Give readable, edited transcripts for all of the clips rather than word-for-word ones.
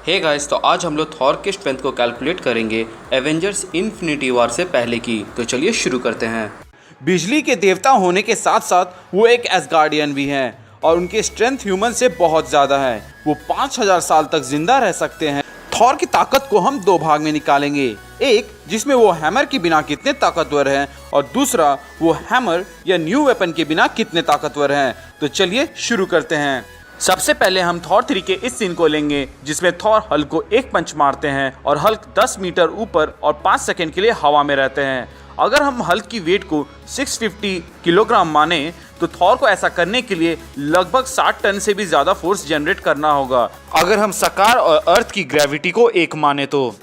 Hey guys, तो आज हम लोग थॉर के स्ट्रेंथ को कैलकुलेट करेंगे एवेंजर्स इन्फिनिटी वॉर से पहले की। तो चलिए शुरू करते हैं। बिजली के देवता होने के साथ साथ वो एक एसगार्डियन भी हैं और उनकी स्ट्रेंथ ह्यूमन से बहुत ज़्यादा है। वो 5000 साल तक जिंदा रह सकते हैं। थॉर की ताकत को हम दो भाग में निकालेंगे, एक जिसमें वो हैमर के बिना कितने ताकतवर हैं और दूसरा वो हैमर या न्यू वेपन के बिना कितने ताकतवर हैं। तो चलिए शुरू करते हैं। सबसे पहले हम थॉर 3 के इस सीन को लेंगे जिसमें थॉर हल्क को एक पंच मारते हैं और हल्क 10 मीटर ऊपर और 5 सेकंड के लिए हवा में रहते हैं। अगर हम हल्क की वेट को 650 किलोग्राम माने तो थॉर को ऐसा करने के लिए लगभग 60 टन से भी ज़्यादा फोर्स जनरेट करना होगा, अगर हम सकार और अर्थ की ग्रेविटी को एक माने तो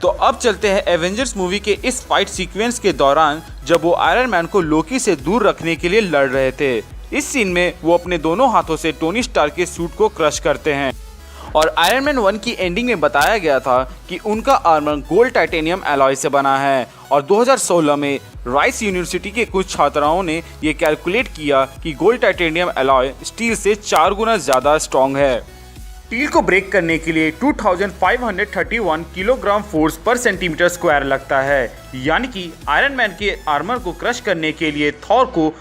अब चलते हैं एवेंजर्स मूवी के इस फाइट सीक्वेंस के दौरान जब वो आयरन मैन को लोकी से दूर रखने के लिए लड़ रहे थे। इस सीन में वो अपने दोनों हाथों से टोनी स्टार्क के सूट को क्रश करते हैं और आयरन मैन 1 की एंडिंग में बताया गया था कि उनका आर्मर गोल्ड टाइटेनियम एलॉय से बना है। और 2016 में राइस यूनिवर्सिटी के कुछ छात्राओं ने ये कैलकुलेट किया कि गोल्ड टाइटेनियम एलॉय स्टील से 4 गुना ज़्यादा स्ट्रॉन्ग है। स्टील को ब्रेक करने के लिए 2531 किलोग्राम फोर्स पर सेंटीमीटर स्क्वायर लगता है, यानी कि आयरन मैन के आर्मर को क्रश करने के लिए थॉर को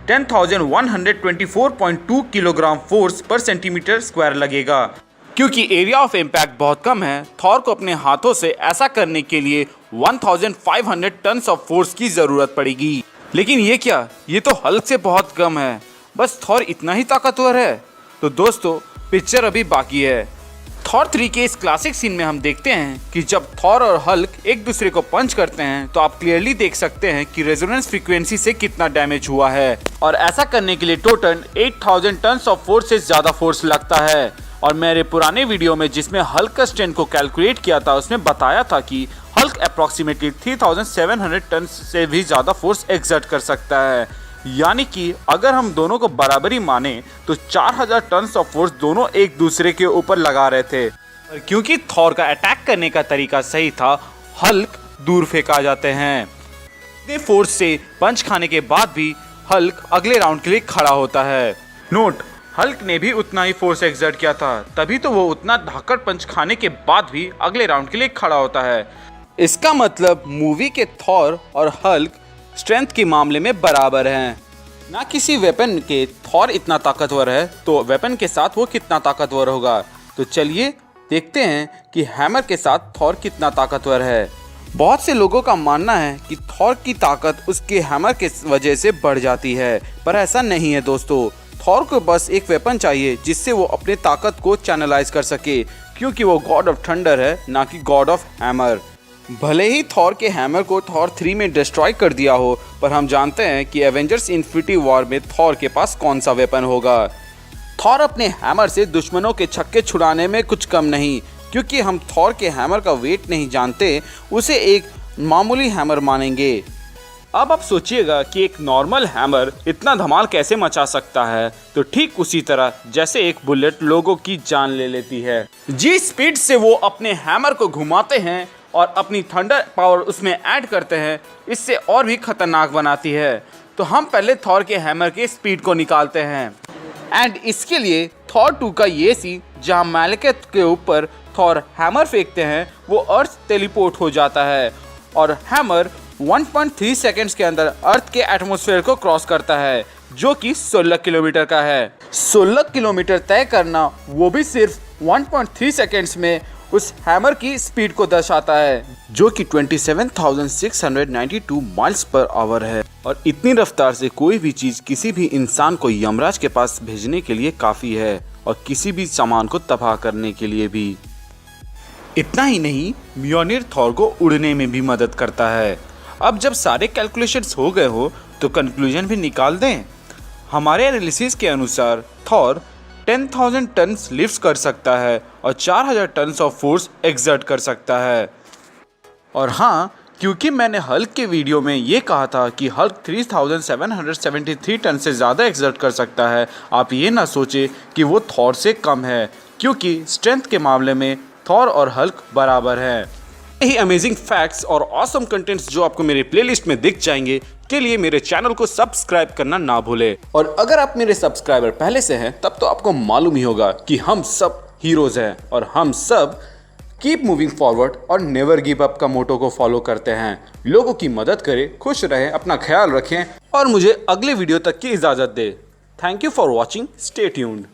10,124.2 किलोग्राम फोर्स पर सेंटीमीटर स्क्वायर लगेगा। क्योंकि एरिया ऑफ इम्पैक्ट बहुत कम है, थॉर को अपने हाथों से ऐसा करने के लिए 1500 टन ऑफ फोर्स की ज़रूरत पड़ेगी। लेकिन ये क्या, ये तो हल्क से बहुत कम है। बस थॉर इतना ही ताकतवर है? तो दोस्तों पिक्चर अभी बाकी है। थॉर 3 के इस क्लासिक सीन में हम देखते हैं कि जब थॉर और हल्क एक दूसरे को पंच करते हैं तो आप क्लियरली देख सकते हैं कि रेजोनेंस फ्रीक्वेंसी से कितना डैमेज हुआ है। और ऐसा करने के लिए टोटल 8000 टन ऑफ फोर्स से ज़्यादा फोर्स लगता है। और मेरे पुराने वीडियो में जिसमें हल्क का स्ट्रेंथ को कैलकुलेट किया था उसमें बताया था कि हल्क अप्रॉक्सीमेटली 3700 टन से भी ज़्यादा फोर्स एक्सर्ट कर सकता है, यानी कि अगर हम दोनों को बराबरी माने तो 4000 टन ऑफ फोर्स दोनों एक दूसरे के ऊपर लगा रहे थे। और क्योंकि थॉर का अटैक करने का तरीका सही था, हल्क दूर फेंका जाते हैं। इतने फोर्स से पंच खाने के बाद भी हल्क अगले राउंड के लिए खड़ा होता है। नोट, हल्क ने भी उतना ही फोर्स एक्सर्ट किया था, तभी तो वो उतना धाकड़ पंच खाने के बाद भी अगले राउंड के लिए खड़ा होता है। इसका मतलब मूवी के थॉर और हल्क स्ट्रेंथ के मामले में बराबर हैं। ना किसी वेपन के थॉर इतना ताकतवर है तो वेपन के साथ वो कितना ताकतवर होगा। तो चलिए देखते हैं कि हैमर के साथ थॉर कितना ताकतवर है। बहुत से लोगों का मानना है कि थॉर की ताकत उसके हैमर के वजह से बढ़ जाती है, पर ऐसा नहीं है दोस्तों। थॉर को बस एक वेपन चाहिए जिससे वो अपने ताकत को चैनलाइज कर सके, क्योंकि वो गॉड ऑफ थंडर है, ना कि गॉड ऑफ हैमर। भले ही थॉर के हैमर को थॉर 3 में डिस्ट्रॉय कर दिया हो, पर हम जानते हैं कि एवेंजर्स इन्फिनिटी वॉर में थॉर के पास कौन सा वेपन होगा। थॉर अपने हैमर से दुश्मनों के छक्के छुड़ाने में कुछ कम नहीं। क्योंकि हम थॉर के हैमर का वेट नहीं जानते, उसे एक मामूली हैमर मानेंगे। अब आप सोचिएगा कि एक नॉर्मल हैमर इतना धमाल कैसे मचा सकता है। तो ठीक उसी तरह जैसे एक बुलेट लोगों की जान ले लेती है। जिस स्पीड से वो अपने हैमर को घुमाते हैं और अपनी थंडर पावर उसमें ऐड करते हैं, इससे और भी खतरनाक बनाती है। तो हम पहले थॉर के हैमर के स्पीड को निकालते हैं। एंड इसके लिए थॉर 2 का ये सीन जहाँ मैलेकेथ के ऊपर थॉर हैमर फेंकते हैं, वो अर्थ टेलीपोर्ट हो जाता है और हैमर 1.3 सेकेंड्स के अंदर अर्थ के एटमॉस्फेयर को क्रॉस करता है, जो कि 16 किलोमीटर का है। 16 किलोमीटर तय करना, वो भी सिर्फ 1.3 सेकेंड्स में, उस हैमर की स्पीड को दर्शाता है, जो कि 27,692 माइल्स पर आवर है। और इतनी रफ्तार से कोई भी चीज़ किसी भी इंसान को यमराज के पास भेजने के लिए काफ़ी है, और किसी भी सामान को तबाह करने के लिए भी। इतना ही नहीं, म्योनिर थॉर को उड़ने में भी मदद करता है। अब जब सारे कैलकुलेशंस हो गए हो तो कंक्लूजन भी निकाल दें। हमारे एनालिसिस के अनुसार थॉर 10,000 टन लिफ्ट कर सकता है और 4000 टन ऑफ फोर्स एक्सर्ट कर सकता है। और हाँ, क्योंकि मैंने हल्क के वीडियो में ये कहा था कि हल्क 3773 टन से ज़्यादा एक्सर्ट कर सकता है, आप ये ना सोचे कि वो थॉर से कम है, क्योंकि स्ट्रेंथ के मामले में थॉर और हल्क बराबर हैं। यही अमेजिंग फैक्ट्स और ऑसम कंटेंट्स जो आपको मेरे प्लेलिस्ट में दिख जाएंगे के लिए मेरे चैनल को सब्सक्राइब करना ना भूले। और अगर आप मेरे सब्सक्राइबर पहले से हैं तब तो आपको मालूम ही होगा कि हम सब हीरोज हैं और हम सब कीप मूविंग फॉरवर्ड और नेवर गिव अप का मोटो को फॉलो करते हैं। लोगों की मदद करें, खुश रहें, अपना ख्याल रखें और मुझे अगले वीडियो तक की इजाज़त दें। Thank you for watching, stay tuned.